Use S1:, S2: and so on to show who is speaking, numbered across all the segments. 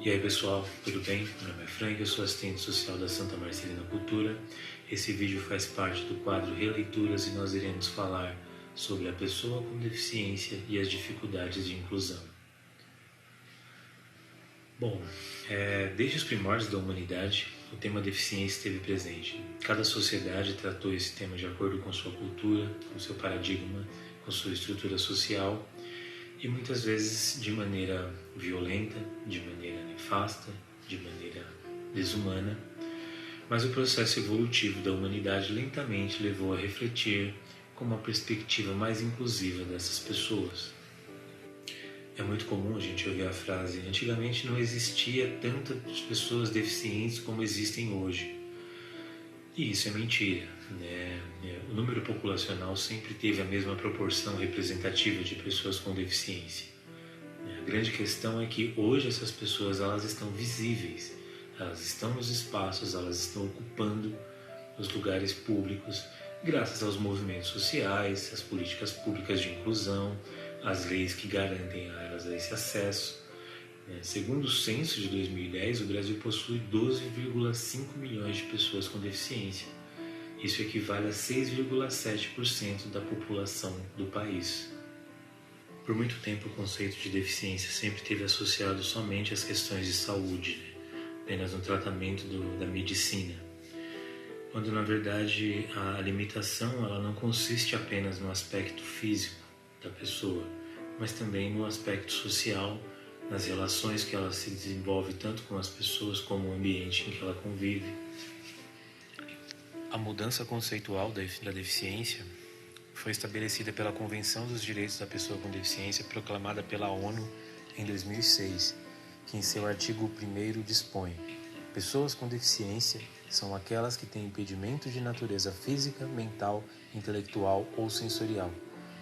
S1: E aí pessoal, tudo bem? Meu nome é Frank, eu sou assistente social da Santa Marcelina Cultura. Esse vídeo faz parte do quadro Releituras e nós iremos falar sobre a pessoa com deficiência e as dificuldades de inclusão. Bom, desde os primórdios da humanidade, o tema deficiência esteve presente. Cada sociedade tratou esse tema de acordo com sua cultura, com seu paradigma, com sua estrutura social e muitas vezes de maneira violenta, de maneira nefasta, de maneira desumana. Mas o processo evolutivo da humanidade lentamente levou a refletir com uma perspectiva mais inclusiva dessas pessoas. É muito comum a gente ouvir a frase: antigamente não existia tantas pessoas deficientes como existem hoje. E isso é mentira, né? O número populacional sempre teve a mesma proporção representativa de pessoas com deficiência. A grande questão é que hoje essas pessoas elas estão visíveis, elas estão nos espaços, elas estão ocupando os lugares públicos, graças aos movimentos sociais, às políticas públicas de inclusão, às leis que garantem a elas esse acesso. Segundo o censo de 2010, o Brasil possui 12,5 milhões de pessoas com deficiência. Isso equivale a 6,7% da população do país. Por muito tempo, o conceito de deficiência sempre esteve associado somente às questões de saúde, apenas no tratamento da medicina. Quando, na verdade, a limitação ela não consiste apenas no aspecto físico da pessoa, mas também no aspecto social, nas relações que ela se desenvolve tanto com as pessoas como o ambiente em que ela convive. A mudança conceitual da deficiência foi estabelecida pela Convenção dos Direitos da Pessoa com Deficiência, proclamada pela ONU em 2006, que em seu artigo 1º dispõe: pessoas com deficiência são aquelas que têm impedimento de natureza física, mental, intelectual ou sensorial,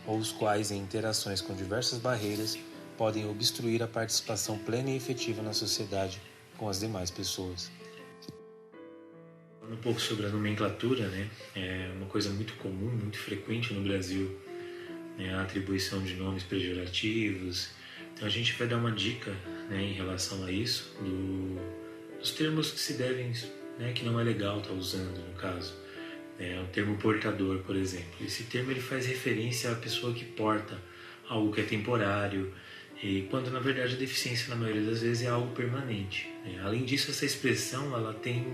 S1: ou os quais, em interações com diversas barreiras, podem obstruir a participação plena e efetiva na sociedade com as demais pessoas. Falando um pouco sobre a nomenclatura, é uma coisa muito comum, muito frequente no Brasil, a atribuição de nomes pejorativos. Então a gente vai dar uma dica em relação a isso, dos termos que se devem, que não é legal estar usando no caso. O termo portador, por exemplo. Esse termo ele faz referência à pessoa que porta algo que é temporário, e quando na verdade a deficiência na maioria das vezes é algo permanente. Além disso, essa expressão ela tem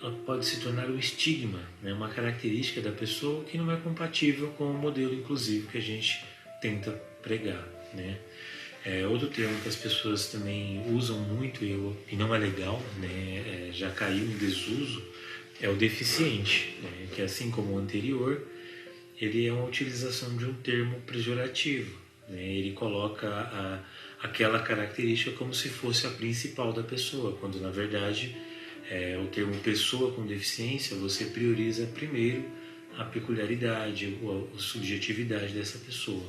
S1: ela pode se tornar um estigma, uma característica da pessoa que não é compatível com o modelo inclusivo que a gente tenta pregar. Outro termo que as pessoas também usam muito e não é legal, já caiu em desuso, é o deficiente, que assim como o anterior, ele é uma utilização de um termo pejorativo. Ele coloca aquela característica como se fosse a principal da pessoa, quando na verdade o termo pessoa com deficiência você prioriza primeiro a peculiaridade, a subjetividade dessa pessoa.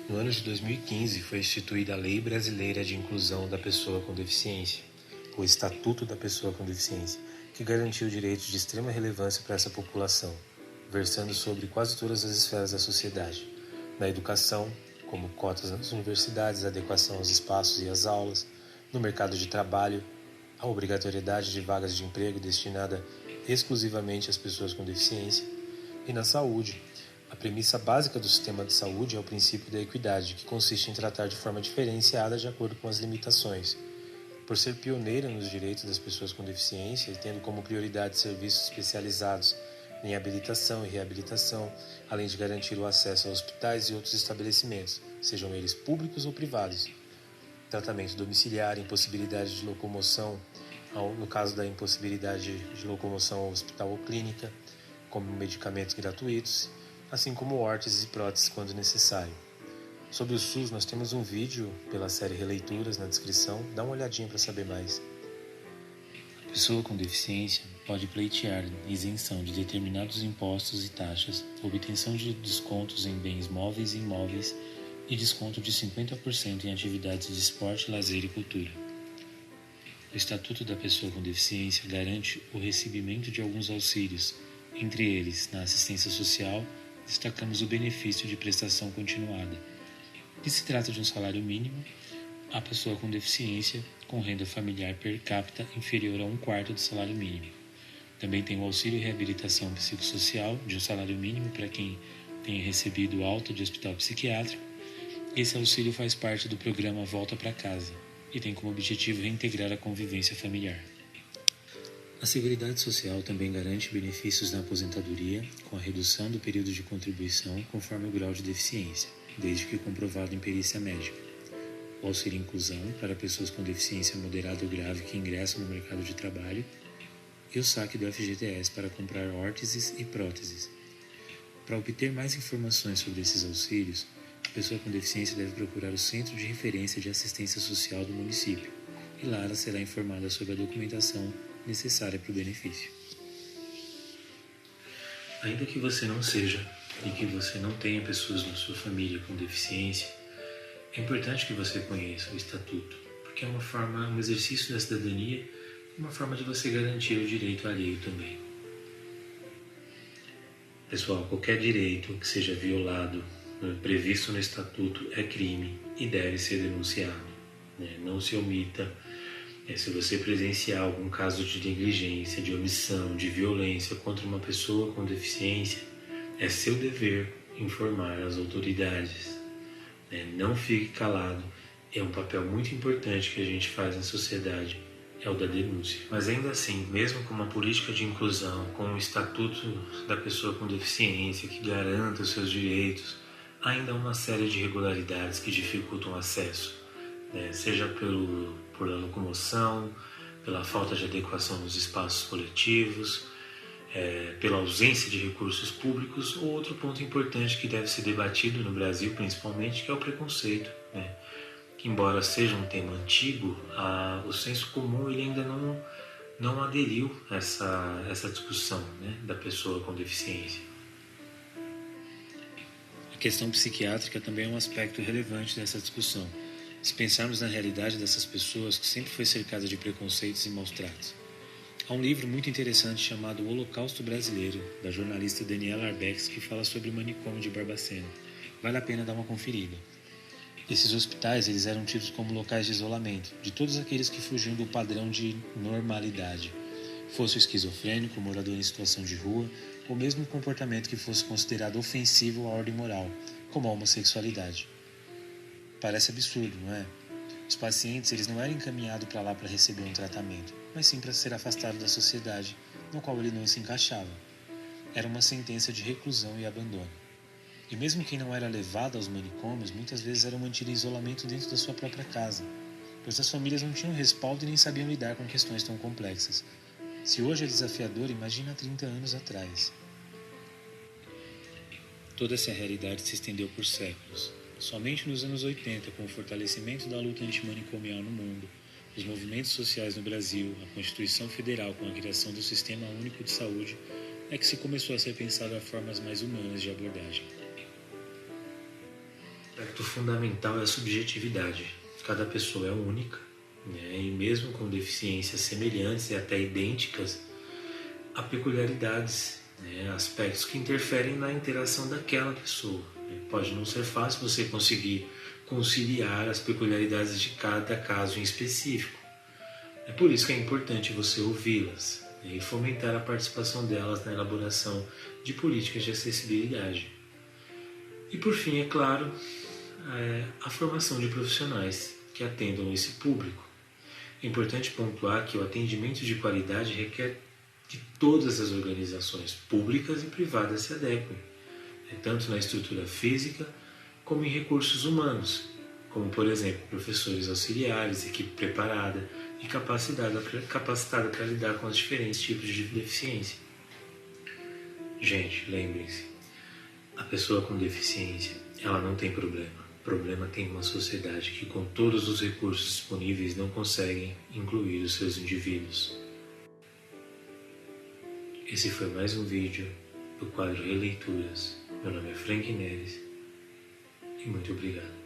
S1: No ano de 2015 foi instituída a Lei Brasileira de Inclusão da Pessoa com Deficiência, o Estatuto da Pessoa com Deficiência, que garantiu direitos de extrema relevância para essa população, versando sobre quase todas as esferas da sociedade, na educação, como cotas nas universidades, adequação aos espaços e às aulas, no mercado de trabalho, a obrigatoriedade de vagas de emprego destinada exclusivamente às pessoas com deficiência, e na saúde. A premissa básica do sistema de saúde é o princípio da equidade, que consiste em tratar de forma diferenciada de acordo com as limitações. Por ser pioneira nos direitos das pessoas com deficiência e tendo como prioridade serviços especializados em habilitação e reabilitação, além de garantir o acesso a hospitais e outros estabelecimentos, sejam eles públicos ou privados. Tratamento domiciliar, impossibilidade de locomoção, no caso da impossibilidade de locomoção ao hospital ou clínica, como medicamentos gratuitos, assim como órteses e próteses quando necessário. Sobre o SUS, nós temos um vídeo pela série Releituras na descrição, dá uma olhadinha para saber mais. A pessoa com deficiência pode pleitear isenção de determinados impostos e taxas, obtenção de descontos em bens móveis e imóveis e desconto de 50% em atividades de esporte, lazer e cultura. O Estatuto da Pessoa com Deficiência garante o recebimento de alguns auxílios, entre eles, na assistência social, destacamos o benefício de prestação continuada, que se trata de um salário mínimo a pessoa com deficiência com renda familiar per capita inferior a 1/4 do salário mínimo. Também tem o auxílio reabilitação psicossocial de um salário mínimo para quem tenha recebido alta de hospital psiquiátrico. Esse auxílio faz parte do programa Volta para Casa e tem como objetivo reintegrar a convivência familiar. A Seguridade Social também garante benefícios na aposentadoria com a redução do período de contribuição conforme o grau de deficiência, desde que comprovado em perícia médica. O auxílio inclusão para pessoas com deficiência moderada ou grave que ingressam no mercado de trabalho e o saque do FGTS para comprar órteses e próteses. Para obter mais informações sobre esses auxílios, a pessoa com deficiência deve procurar o Centro de Referência de Assistência Social do município e lá ela será informada sobre a documentação necessária para o benefício. Ainda que você não seja e que você não tenha pessoas na sua família com deficiência, é importante que você conheça o Estatuto, porque é um exercício da cidadania, uma forma de você garantir o direito alheio também. Pessoal, qualquer direito que seja violado, previsto no Estatuto, é crime e deve ser denunciado. Não se omita. Se você presenciar algum caso de negligência, de omissão, de violência contra uma pessoa com deficiência, é seu dever informar as autoridades. Não fique calado. É um papel muito importante que a gente faz na sociedade, é o da denúncia. Mas ainda assim, mesmo com uma política de inclusão, com um estatuto da pessoa com deficiência que garanta os seus direitos, ainda há uma série de irregularidades que dificultam o acesso, seja por locomoção, pela falta de adequação nos espaços coletivos, pela ausência de recursos públicos, ou outro ponto importante que deve ser debatido no Brasil principalmente, que é o preconceito, que embora seja um tema antigo, o senso comum ele ainda não aderiu a essa discussão, da pessoa com deficiência. A questão psiquiátrica também é um aspecto relevante dessa discussão. Se pensarmos na realidade dessas pessoas que sempre foi cercada de preconceitos e maus-tratos. Há um livro muito interessante chamado O Holocausto Brasileiro, da jornalista Daniela Arbex, que fala sobre o manicômio de Barbacena. Vale a pena dar uma conferida. Esses hospitais eles eram tidos como locais de isolamento de todos aqueles que fugiam do padrão de normalidade, fosse o esquizofrênico, morador em situação de rua, ou mesmo um comportamento que fosse considerado ofensivo à ordem moral, como a homossexualidade. Parece absurdo, não é? Os pacientes eles não eram encaminhados para lá para receber um tratamento, mas sim para ser afastado da sociedade, no qual ele não se encaixava. Era uma sentença de reclusão e abandono. E mesmo quem não era levado aos manicômios, muitas vezes era mantido em isolamento dentro da sua própria casa, pois as famílias não tinham respaldo e nem sabiam lidar com questões tão complexas. Se hoje é desafiador, imagina há 30 anos atrás. Toda essa realidade se estendeu por séculos. Somente nos anos 80, com o fortalecimento da luta antimanicomial no mundo, os movimentos sociais no Brasil, a Constituição Federal com a criação do Sistema Único de Saúde, é que se começou a ser pensado a formas mais humanas de abordagem. O aspecto fundamental é a subjetividade. Cada pessoa é única, e mesmo com deficiências semelhantes e até idênticas, há peculiaridades, aspectos que interferem na interação daquela pessoa. Pode não ser fácil você conseguir conciliar as peculiaridades de cada caso em específico. É por isso que é importante você ouvi-las e fomentar a participação delas na elaboração de políticas de acessibilidade. E por fim, é claro, a formação de profissionais que atendam esse público. É importante pontuar que o atendimento de qualidade requer que todas as organizações públicas e privadas se adequem, tanto na estrutura física como em recursos humanos, como por exemplo professores auxiliares, equipe preparada e capacitada para lidar com os diferentes tipos de deficiência. Gente, lembrem-se, a pessoa com deficiência, ela não tem problema. O problema tem uma sociedade que com todos os recursos disponíveis não conseguem incluir os seus indivíduos. Esse foi mais um vídeo do quadro Releituras. Meu nome é Frank Neres e muito obrigado.